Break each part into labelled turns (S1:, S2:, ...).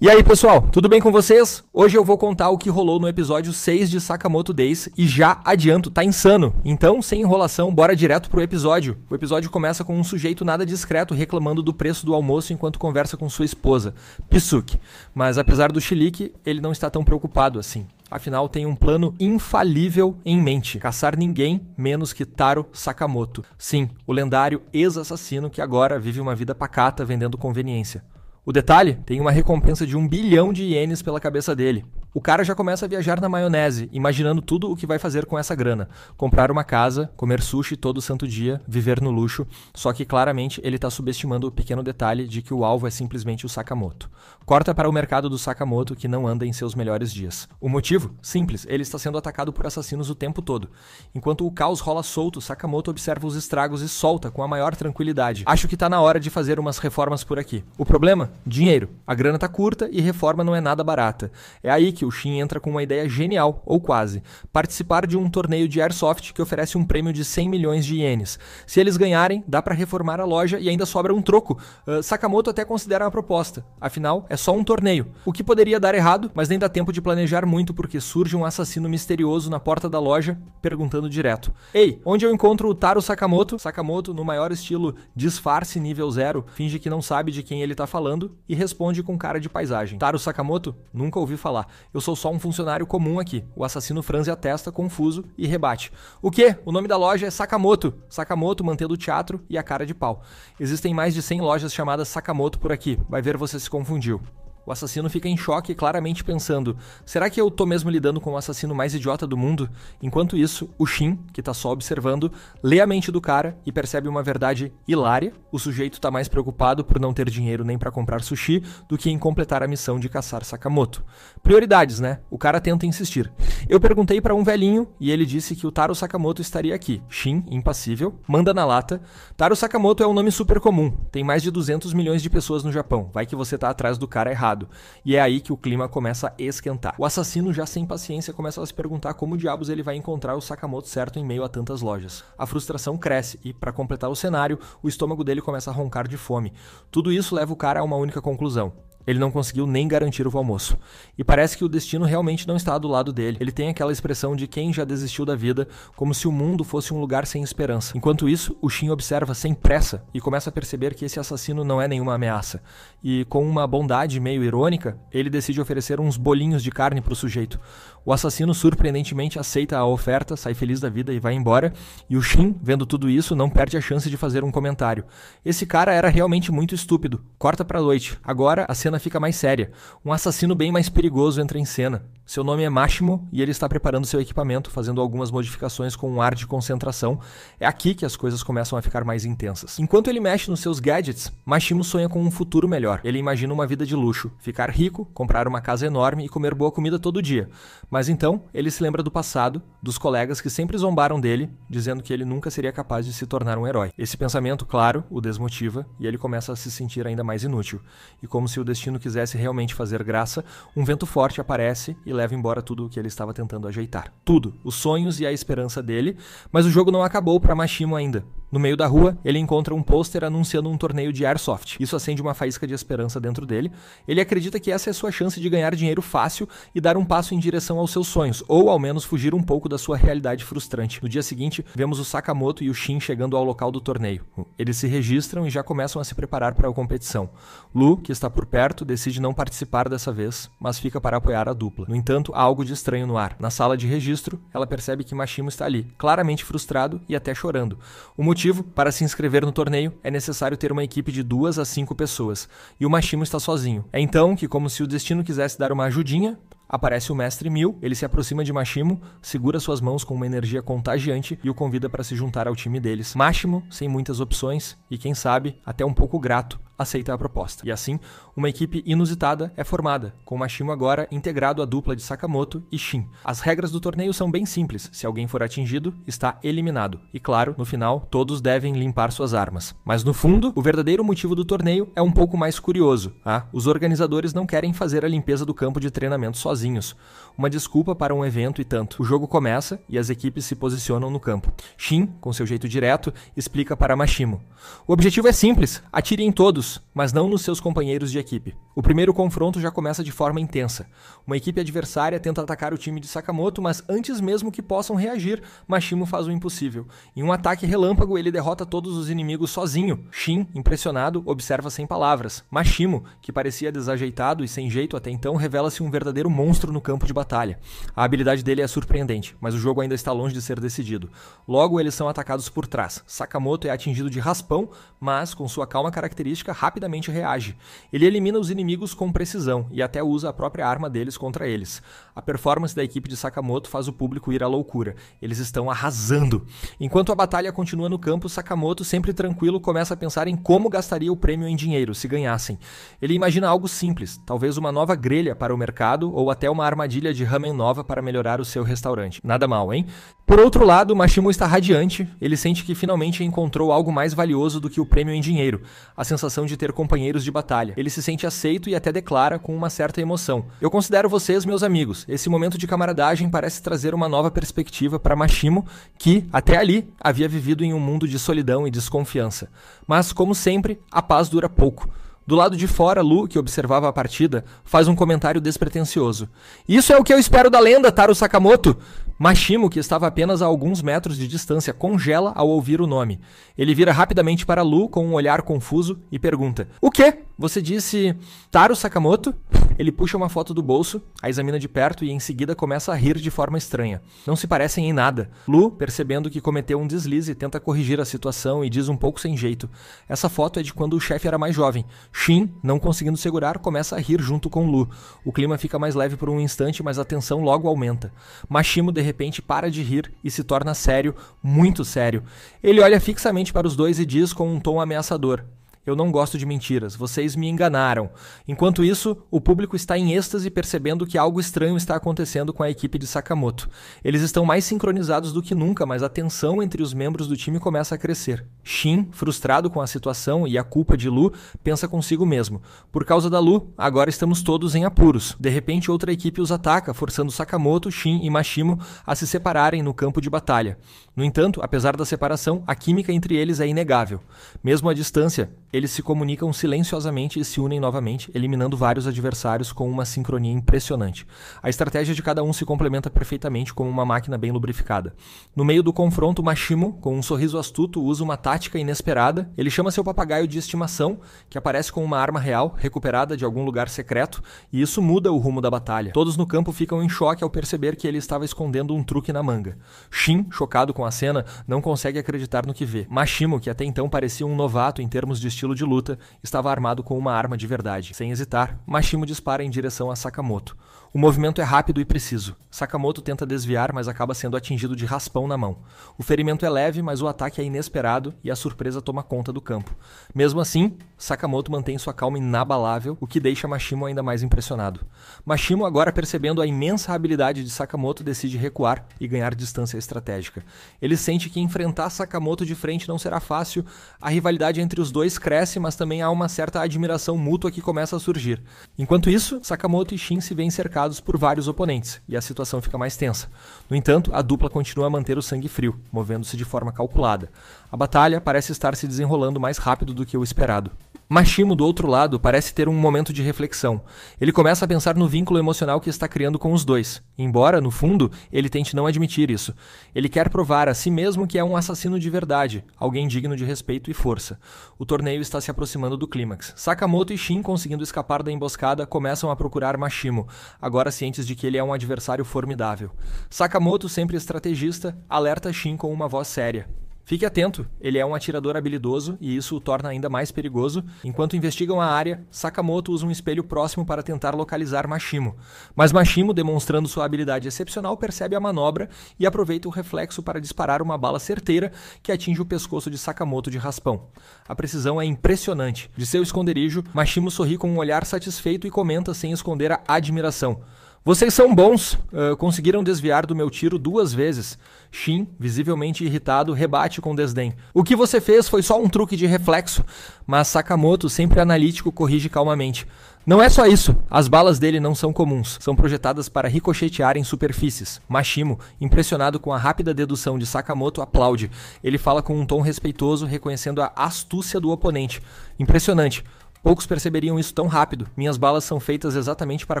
S1: E aí pessoal, tudo bem com vocês? Hoje eu vou contar o que rolou no episódio 6 de Sakamoto Days e já adianto, tá insano. Então, sem enrolação, bora direto pro episódio. O episódio começa com um sujeito nada discreto reclamando do preço do almoço enquanto conversa com sua esposa, Pisuki. Mas apesar do chilique, ele não está tão preocupado assim. Afinal, tem um plano infalível em mente: caçar ninguém menos que Taro Sakamoto. Sim, o lendário ex-assassino que agora vive uma vida pacata vendendo conveniência. O detalhe? Tem uma recompensa de 1 bilhão de ienes pela cabeça dele. O cara já começa a viajar na maionese, imaginando tudo o que vai fazer com essa grana. Comprar uma casa, comer sushi todo santo dia, viver no luxo. Só que claramente ele tá subestimando o pequeno detalhe de que o alvo é simplesmente o Sakamoto. Corta para o mercado do Sakamoto, que não anda em seus melhores dias. O motivo? Simples, ele está sendo atacado por assassinos o tempo todo. Enquanto o caos rola solto, Sakamoto observa os estragos e solta com a maior tranquilidade. Acho que tá na hora de fazer umas reformas por aqui. O problema? Dinheiro. A grana tá curta e reforma não é nada barata. É aí que o Shin entra com uma ideia genial, ou quase: participar de um torneio de Airsoft que oferece um prêmio de 100 milhões de ienes. Se eles ganharem, dá pra reformar a loja e ainda sobra um troco. Sakamoto até considera a proposta. Afinal, é só um torneio. O que poderia dar errado, mas nem dá tempo de planejar muito porque surge um assassino misterioso na porta da loja, perguntando direto: "Ei, onde eu encontro o Taro Sakamoto?" Sakamoto, no maior estilo disfarce nível 0, finge que não sabe de quem ele tá falando e responde com cara de paisagem: "Taro Sakamoto? Nunca ouvi falar. Eu sou só um funcionário comum aqui." O assassino franze a testa, confuso, e rebate: "O quê? O nome da loja é Sakamoto." Sakamoto mantendo o teatro e a cara de pau: "Existem mais de 100 lojas chamadas Sakamoto por aqui. Vai ver, você se confundiu." O assassino fica em choque, claramente pensando: será que eu tô mesmo lidando com o assassino mais idiota do mundo? Enquanto isso, o Shin, que tá só observando, lê a mente do cara e percebe uma verdade hilária: o sujeito tá mais preocupado por não ter dinheiro nem pra comprar sushi do que em completar a missão de caçar Sakamoto. Prioridades, né? O cara tenta insistir. Eu perguntei pra um velhinho e ele disse que o Taro Sakamoto estaria aqui. Shin, impassível, manda na lata: "Taro Sakamoto é um nome super comum. Tem mais de 200 milhões de pessoas no Japão. Vai que você tá atrás do cara errado." E é aí que o clima começa a esquentar. O assassino, já sem paciência, começa a se perguntar como diabos ele vai encontrar o Sakamoto certo em meio a tantas lojas. A frustração cresce e, para completar o cenário, o estômago dele começa a roncar de fome. Tudo isso leva o cara a uma única conclusão: ele não conseguiu nem garantir o almoço. E parece que o destino realmente não está do lado dele. Ele tem aquela expressão de quem já desistiu da vida, como se o mundo fosse um lugar sem esperança. Enquanto isso, o Shin observa sem pressa e começa a perceber que esse assassino não é nenhuma ameaça. E com uma bondade meio irônica, ele decide oferecer uns bolinhos de carne pro sujeito. O assassino surpreendentemente aceita a oferta, sai feliz da vida e vai embora. E o Shin, vendo tudo isso, não perde a chance de fazer um comentário: esse cara era realmente muito estúpido. Corta pra noite. Agora a cena fica mais séria. Um assassino bem mais perigoso entra em cena. Seu nome é Mashimo e ele está preparando seu equipamento, fazendo algumas modificações com um ar de concentração. É aqui que as coisas começam a ficar mais intensas. Enquanto ele mexe nos seus gadgets, Mashimo sonha com um futuro melhor. Ele imagina uma vida de luxo, ficar rico, comprar uma casa enorme e comer boa comida todo dia. Mas então, ele se lembra do passado, dos colegas que sempre zombaram dele, dizendo que ele nunca seria capaz de se tornar um herói. Esse pensamento, claro, o desmotiva e ele começa a se sentir ainda mais inútil. E como se o destino quisesse realmente fazer graça, um vento forte aparece e leva embora tudo o que ele estava tentando ajeitar. Tudo, os sonhos e a esperança dele, mas o jogo não acabou para Mashimo ainda. No meio da rua, ele encontra um pôster anunciando um torneio de Airsoft. Isso acende uma faísca de esperança dentro dele. Ele acredita que essa é a sua chance de ganhar dinheiro fácil e dar um passo em direção aos seus sonhos, ou ao menos fugir um pouco da sua realidade frustrante. No dia seguinte, vemos o Sakamoto e o Shin chegando ao local do torneio. Eles se registram e já começam a se preparar para a competição. Lu, que está por perto, decide não participar dessa vez, mas fica para apoiar a dupla. No entanto, há algo de estranho no ar. Na sala de registro, ela percebe que Mashimo está ali, claramente frustrado e até chorando. O motivo: para se inscrever no torneio, é necessário ter uma equipe de 2 a 5 pessoas, e o Mashimo está sozinho. É então que, como se o destino quisesse dar uma ajudinha, aparece o Mestre Mil. Ele se aproxima de Mashimo, segura suas mãos com uma energia contagiante e o convida para se juntar ao time deles. Mashimo, sem muitas opções e, quem sabe, até um pouco grato, aceita a proposta. E assim, uma equipe inusitada é formada, com Mashimo agora integrado à dupla de Sakamoto e Shin. As regras do torneio são bem simples: se alguém for atingido, está eliminado. E claro, no final, todos devem limpar suas armas. Mas no fundo, o verdadeiro motivo do torneio é um pouco mais curioso. Os organizadores não querem fazer a limpeza do campo de treinamento sozinhos. Uma desculpa para um evento e tanto. O jogo começa e as equipes se posicionam no campo. Shin, com seu jeito direto, explica para Mashimo: o objetivo é simples: atire em todos, mas não nos seus companheiros de equipe. equipe. O primeiro confronto já começa de forma intensa. Uma equipe adversária tenta atacar o time de Sakamoto, mas antes mesmo que possam reagir, Mashimo faz o impossível. Em um ataque relâmpago, ele derrota todos os inimigos sozinho. Shin, impressionado, observa sem palavras. Mashimo, que parecia desajeitado e sem jeito até então, revela-se um verdadeiro monstro no campo de batalha. A habilidade dele é surpreendente, mas o jogo ainda está longe de ser decidido. Logo, eles são atacados por trás. Sakamoto é atingido de raspão, mas, com sua calma característica, rapidamente reage. Ele elimina os inimigos com precisão e até usa a própria arma deles contra eles. A performance da equipe de Sakamoto faz o público ir à loucura. Eles estão arrasando. Enquanto a batalha continua no campo, Sakamoto, sempre tranquilo, começa a pensar em como gastaria o prêmio em dinheiro se ganhassem. Ele imagina algo simples, talvez uma nova grelha para o mercado ou até uma armadilha de ramen nova para melhorar o seu restaurante. Nada mal, hein? Por outro lado, Mashimo está radiante. Ele sente que finalmente encontrou algo mais valioso do que o prêmio em dinheiro, a sensação de ter companheiros de batalha. Ele se sente aceito e até declara com uma certa emoção: "Eu considero vocês meus amigos." Esse momento de camaradagem parece trazer uma nova perspectiva para Mashimo, que, até ali, havia vivido em um mundo de solidão e desconfiança. Mas, como sempre, a paz dura pouco. Do lado de fora, Lu, que observava a partida, faz um comentário despretensioso. "Isso é o que eu espero da lenda, Taro Sakamoto!" Mashimo, que estava apenas a alguns metros de distância, congela ao ouvir o nome. Ele vira rapidamente para Lu com um olhar confuso e pergunta: "O quê? Você disse Taro Sakamoto?" Ele puxa uma foto do bolso, a examina de perto e em seguida começa a rir de forma estranha. Não se parecem em nada. Lu, percebendo que cometeu um deslize, tenta corrigir a situação e diz um pouco sem jeito: "Essa foto é de quando o chefe era mais jovem." Shin, não conseguindo segurar, começa a rir junto com Lu. O clima fica mais leve por um instante, mas a tensão logo aumenta. Mashimo de repente para de rir e se torna sério, muito sério. Ele olha fixamente para os dois e diz com um tom ameaçador: "Eu não gosto de mentiras, vocês me enganaram." Enquanto isso, o público está em êxtase percebendo que algo estranho está acontecendo com a equipe de Sakamoto. Eles estão mais sincronizados do que nunca, mas a tensão entre os membros do time começa a crescer. Shin, frustrado com a situação e a culpa de Lu, pensa consigo mesmo: "Por causa da Lu, agora estamos todos em apuros." De repente, outra equipe os ataca, forçando Sakamoto, Shin e Mashimo a se separarem no campo de batalha. No entanto, apesar da separação, a química entre eles é inegável. Mesmo à distância, eles se comunicam silenciosamente e se unem novamente, eliminando vários adversários com uma sincronia impressionante. A estratégia de cada um se complementa perfeitamente como uma máquina bem lubrificada. No meio do confronto, Mashimo, com um sorriso astuto, usa uma tática inesperada. Ele chama seu papagaio de estimação, que aparece com uma arma real, recuperada de algum lugar secreto, e isso muda o rumo da batalha. Todos no campo ficam em choque ao perceber que ele estava escondendo um truque na manga. Shin, chocado com a cena, não consegue acreditar no que vê. Mashimo, que até então parecia um novato em termos de estilo de luta, estava armado com uma arma de verdade. Sem hesitar, Mashimo dispara em direção a Sakamoto. O movimento é rápido e preciso. Sakamoto tenta desviar, mas acaba sendo atingido de raspão na mão. O ferimento é leve, mas o ataque é inesperado e a surpresa toma conta do campo. Mesmo assim, Sakamoto mantém sua calma inabalável, o que deixa Mashimo ainda mais impressionado. Mashimo, agora percebendo a imensa habilidade de Sakamoto, decide recuar e ganhar distância estratégica. Ele sente que enfrentar Sakamoto de frente não será fácil. A rivalidade entre os dois cresce, mas também há uma certa admiração mútua que começa a surgir. Enquanto isso, Sakamoto e Shin se veem cercados por vários oponentes, e a situação fica mais tensa. No entanto, a dupla continua a manter o sangue frio, movendo-se de forma calculada. A batalha parece estar se desenrolando mais rápido do que o esperado. Mashimo, do outro lado, parece ter um momento de reflexão. Ele começa a pensar no vínculo emocional que está criando com os dois, embora, no fundo, ele tente não admitir isso. Ele quer provar a si mesmo que é um assassino de verdade, alguém digno de respeito e força. O torneio está se aproximando do clímax. Sakamoto e Shin, conseguindo escapar da emboscada, começam a procurar Mashimo, agora cientes de que ele é um adversário formidável. Sakamoto, sempre estrategista, alerta Shin com uma voz séria: "Fique atento, ele é um atirador habilidoso e isso o torna ainda mais perigoso." Enquanto investigam a área, Sakamoto usa um espelho próximo para tentar localizar Mashimo. Mas Mashimo, demonstrando sua habilidade excepcional, percebe a manobra e aproveita o reflexo para disparar uma bala certeira que atinge o pescoço de Sakamoto de raspão. A precisão é impressionante. De seu esconderijo, Mashimo sorri com um olhar satisfeito e comenta sem esconder a admiração: "Vocês são bons, conseguiram desviar do meu tiro 2 vezes." Shin, visivelmente irritado, rebate com desdém: "O que você fez foi só um truque de reflexo." Mas Sakamoto, sempre analítico, corrige calmamente: "Não é só isso, as balas dele não são comuns, são projetadas para ricochetear em superfícies." Mashimo, impressionado com a rápida dedução de Sakamoto, aplaude. Ele fala com um tom respeitoso, reconhecendo a astúcia do oponente. "Impressionante. Poucos perceberiam isso tão rápido. Minhas balas são feitas exatamente para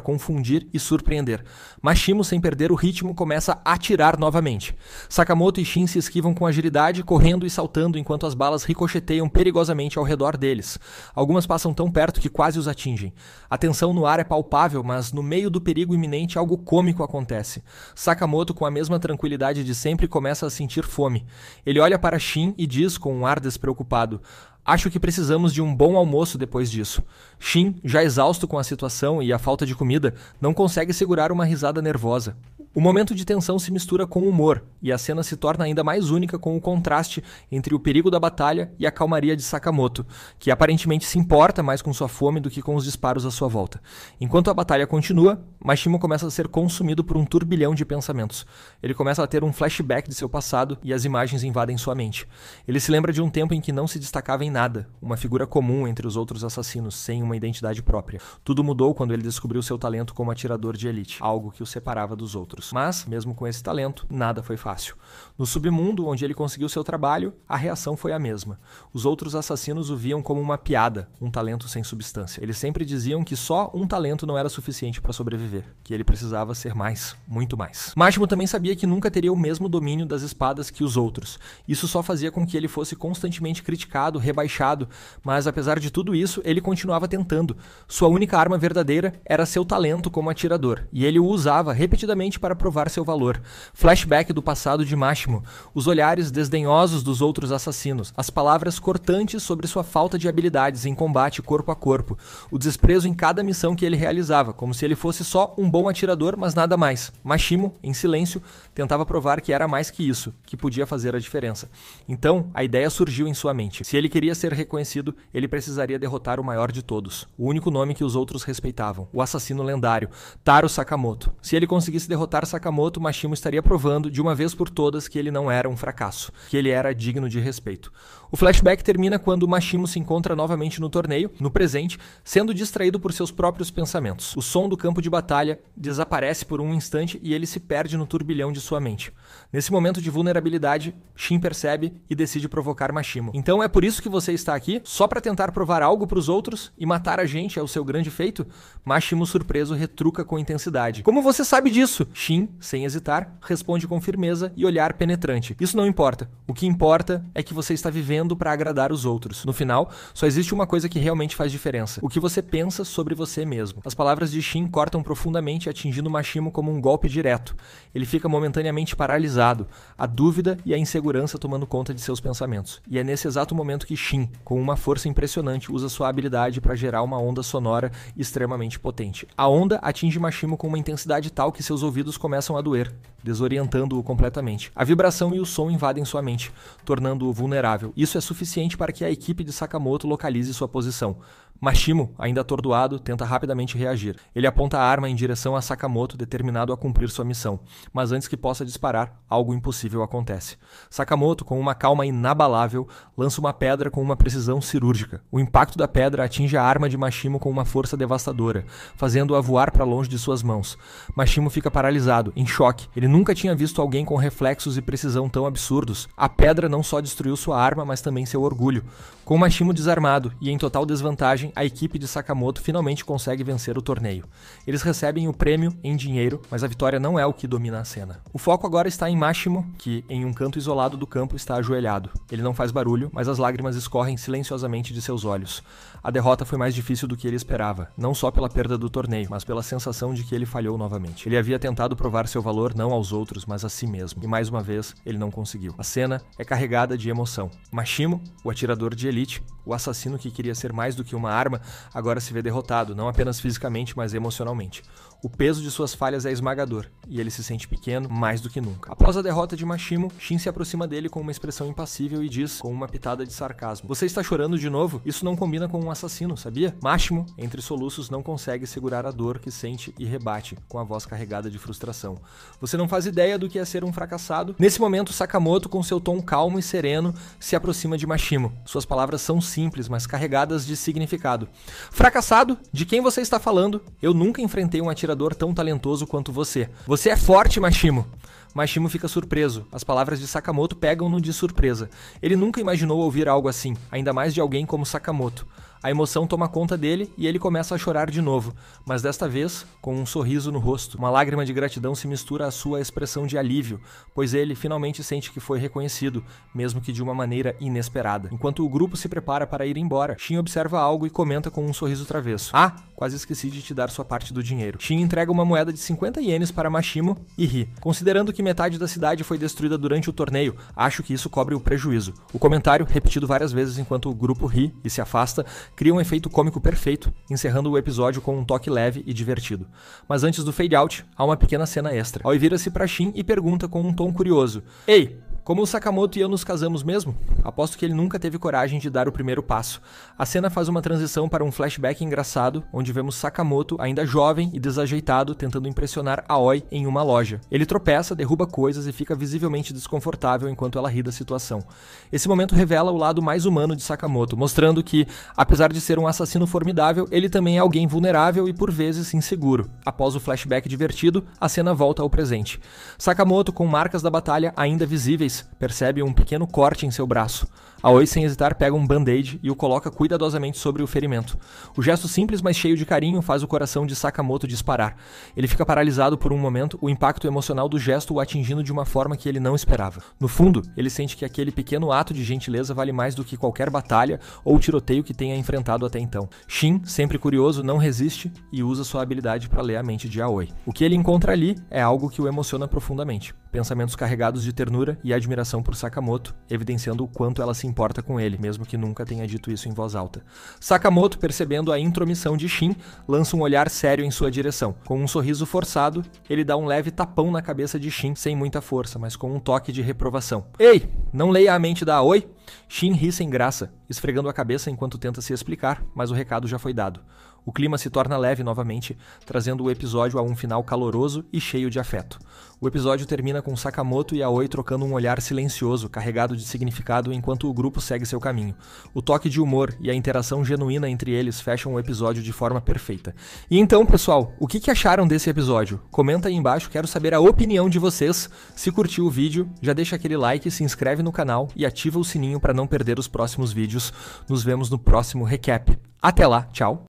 S1: confundir e surpreender. Mashimo, sem perder o ritmo, começa a atirar novamente. Sakamoto e Shin se esquivam com agilidade, correndo e saltando enquanto as balas ricocheteiam perigosamente ao redor deles. Algumas passam tão perto que quase os atingem. A tensão no ar é palpável, mas no meio do perigo iminente algo cômico acontece. Sakamoto, com a mesma tranquilidade de sempre, começa a sentir fome. Ele olha para Shin e diz com um ar despreocupado: "Acho que precisamos de um bom almoço depois disso." Shin, já exausto com a situação e a falta de comida, não consegue segurar uma risada nervosa. O momento de tensão se mistura com humor, e a cena se torna ainda mais única com o contraste entre o perigo da batalha e a calmaria de Sakamoto, que aparentemente se importa mais com sua fome do que com os disparos à sua volta. Enquanto a batalha continua, Mashimo começa a ser consumido por um turbilhão de pensamentos. Ele começa a ter um flashback de seu passado e as imagens invadem sua mente. Ele se lembra de um tempo em que não se destacava em nada, uma figura comum entre os outros assassinos, sem uma identidade própria. Tudo mudou quando ele descobriu seu talento como atirador de elite, algo que o separava dos outros. Mas, mesmo com esse talento, nada foi fácil. No submundo, onde ele conseguiu seu trabalho, a reação foi a mesma. Os outros assassinos o viam como uma piada, um talento sem substância. Eles sempre diziam que só um talento não era suficiente para sobreviver, que ele precisava ser mais, muito mais. Mashimo também sabia que nunca teria o mesmo domínio das espadas que os outros. Isso só fazia com que ele fosse constantemente criticado, rebaixado, mas apesar de tudo isso, ele continuava tentando. Sua única arma verdadeira era seu talento como atirador, e ele o usava repetidamente para provar seu valor. Flashback do passado de Mashimo, os olhares desdenhosos dos outros assassinos, as palavras cortantes sobre sua falta de habilidades em combate corpo a corpo, o desprezo em cada missão que ele realizava, como se ele fosse só um bom atirador, mas nada mais. Mashimo, em silêncio, tentava provar que era mais que isso, que podia fazer a diferença. Então, a ideia surgiu em sua mente. Se ele queria ser reconhecido, ele precisaria derrotar o maior de todos, o único nome que os outros respeitavam, o assassino lendário, Taro Sakamoto. Se ele conseguisse derrotar Sakamoto, Mashimo estaria provando de uma vez por todas que ele não era um fracasso, que ele era digno de respeito. O flashback termina quando Mashimo se encontra novamente no torneio, no presente, sendo distraído por seus próprios pensamentos. O som do campo de batalha desaparece por um instante e ele se perde no turbilhão de sua mente. Nesse momento de vulnerabilidade, Shin percebe e decide provocar Mashimo. "Então é por isso que você está aqui? Só para tentar provar algo para os outros e matar a gente é o seu grande feito?" Mashimo, surpreso, retruca com intensidade: "Como você sabe disso?" Shin, sem hesitar, responde com firmeza e olhar penetrante: "Isso não importa. O que importa é que você está vivendo para agradar os outros. No final, só existe uma coisa que realmente faz diferença: o que você pensa sobre você mesmo." As palavras de Shin cortam profundamente, atingindo Mashimo como um golpe direto. Ele fica momentaneamente paralisado, a dúvida e a insegurança tomando conta de seus pensamentos. E é nesse exato momento que Shin, com uma força impressionante, usa sua habilidade para gerar uma onda sonora extremamente potente. A onda atinge Mashimo com uma intensidade tal que seus ouvidos começam a doer, desorientando-o completamente. A vibração e o som invadem sua mente, tornando-o vulnerável. Isso é suficiente para que a equipe de Sakamoto localize sua posição. Mashimo, ainda atordoado, tenta rapidamente reagir. Ele aponta a arma em direção a Sakamoto, determinado a cumprir sua missão. Mas antes que possa disparar, algo impossível acontece. Sakamoto, com uma calma inabalável, lança uma pedra com uma precisão cirúrgica. O impacto da pedra atinge a arma de Mashimo com uma força devastadora, fazendo-a voar para longe de suas mãos. Mashimo fica paralisado, em choque. Ele nunca tinha visto alguém com reflexos e precisão tão absurdos. A pedra não só destruiu sua arma, mas também seu orgulho. Com Mashimo desarmado e em total desvantagem, a equipe de Sakamoto finalmente consegue vencer o torneio. Eles recebem o prêmio em dinheiro, mas a vitória não é o que domina a cena. O foco agora está em Mashimo, que, em um canto isolado do campo, está ajoelhado. Ele não faz barulho, mas as lágrimas escorrem silenciosamente de seus olhos. A derrota foi mais difícil do que ele esperava, não só pela perda do torneio, mas pela sensação de que ele falhou novamente. Ele havia tentado provar seu valor não aos outros, mas a si mesmo, e mais uma vez, ele não conseguiu. A cena é carregada de emoção. Mashimo, o atirador de elite, o assassino que queria ser mais do que uma arma, agora se vê derrotado, não apenas fisicamente, mas emocionalmente. O peso de suas falhas é esmagador, e ele se sente pequeno mais do que nunca. Após a derrota de Mashimo, Shin se aproxima dele com uma expressão impassível e diz, com uma pitada de sarcasmo: "Você está chorando de novo? Isso não combina com um assassino, sabia?" Mashimo, entre soluços, não consegue segurar a dor que sente e rebate, com a voz carregada de frustração: "Você não faz ideia do que é ser um fracassado?" Nesse momento, Sakamoto, com seu tom calmo e sereno, se aproxima de Mashimo. Suas palavras são simples, mas carregadas de significado. "Fracassado? De quem você está falando? Eu nunca enfrentei um atirador tão talentoso quanto você. Você é forte, Mashimo." Mashimo fica surpreso. As palavras de Sakamoto pegam-no de surpresa. Ele nunca imaginou ouvir algo assim, ainda mais de alguém como Sakamoto. A emoção toma conta dele e ele começa a chorar de novo, mas desta vez com um sorriso no rosto. Uma lágrima de gratidão se mistura à sua expressão de alívio, pois ele finalmente sente que foi reconhecido, mesmo que de uma maneira inesperada. Enquanto o grupo se prepara para ir embora, Shin observa algo e comenta com um sorriso travesso. Ah, quase esqueci de te dar sua parte do dinheiro. Shin entrega uma moeda de 50 ienes para Mashimo e ri. Considerando que metade da cidade foi destruída durante o torneio, acho que isso cobre o prejuízo. O comentário, repetido várias vezes enquanto o grupo ri e se afasta, cria um efeito cômico perfeito, encerrando o episódio com um toque leve e divertido. Mas antes do fade out, há uma pequena cena extra. Aoi vira-se para Shin e pergunta com um tom curioso: Ei, como o Sakamoto e eu nos casamos mesmo? Aposto que ele nunca teve coragem de dar o primeiro passo. A cena faz uma transição para um flashback engraçado, onde vemos Sakamoto, ainda jovem e desajeitado, tentando impressionar Aoi em uma loja. Ele tropeça, derruba coisas e fica visivelmente desconfortável enquanto ela ri da situação. Esse momento revela o lado mais humano de Sakamoto, mostrando que, apesar de ser um assassino formidável, ele também é alguém vulnerável e por vezes inseguro. Após o flashback divertido, a cena volta ao presente. Sakamoto, com marcas da batalha ainda visíveis, percebe um pequeno corte em seu braço. Aoi, sem hesitar, pega um band-aid e o coloca cuidadosamente sobre o ferimento. O gesto simples, mas cheio de carinho, faz o coração de Sakamoto disparar. Ele fica paralisado por um momento, o impacto emocional do gesto o atingindo de uma forma que ele não esperava. No fundo, ele sente que aquele pequeno ato de gentileza vale mais do que qualquer batalha ou tiroteio que tenha enfrentado até então. Shin, sempre curioso, não resiste e usa sua habilidade para ler a mente de Aoi. O que ele encontra ali é algo que o emociona profundamente. Pensamentos carregados de ternura e admiração por Sakamoto, evidenciando o quanto ela se importa com ele, mesmo que nunca tenha dito isso em voz alta. Sakamoto, percebendo a intromissão de Shin, lança um olhar sério em sua direção. Com um sorriso forçado, ele dá um leve tapão na cabeça de Shin, sem muita força, mas com um toque de reprovação. Ei, não leia a mente da Aoi? Shin ri sem graça, esfregando a cabeça enquanto tenta se explicar, mas o recado já foi dado. O clima se torna leve novamente, trazendo o episódio a um final caloroso e cheio de afeto. O episódio termina com Sakamoto e Aoi trocando um olhar silencioso, carregado de significado, enquanto o grupo segue seu caminho. O toque de humor e a interação genuína entre eles fecham o episódio de forma perfeita. E então, pessoal, o que acharam desse episódio? Comenta aí embaixo, quero saber a opinião de vocês. Se curtiu o vídeo, já deixa aquele like, se inscreve no canal e ativa o sininho para não perder os próximos vídeos. Nos vemos no próximo recap. Até lá, tchau!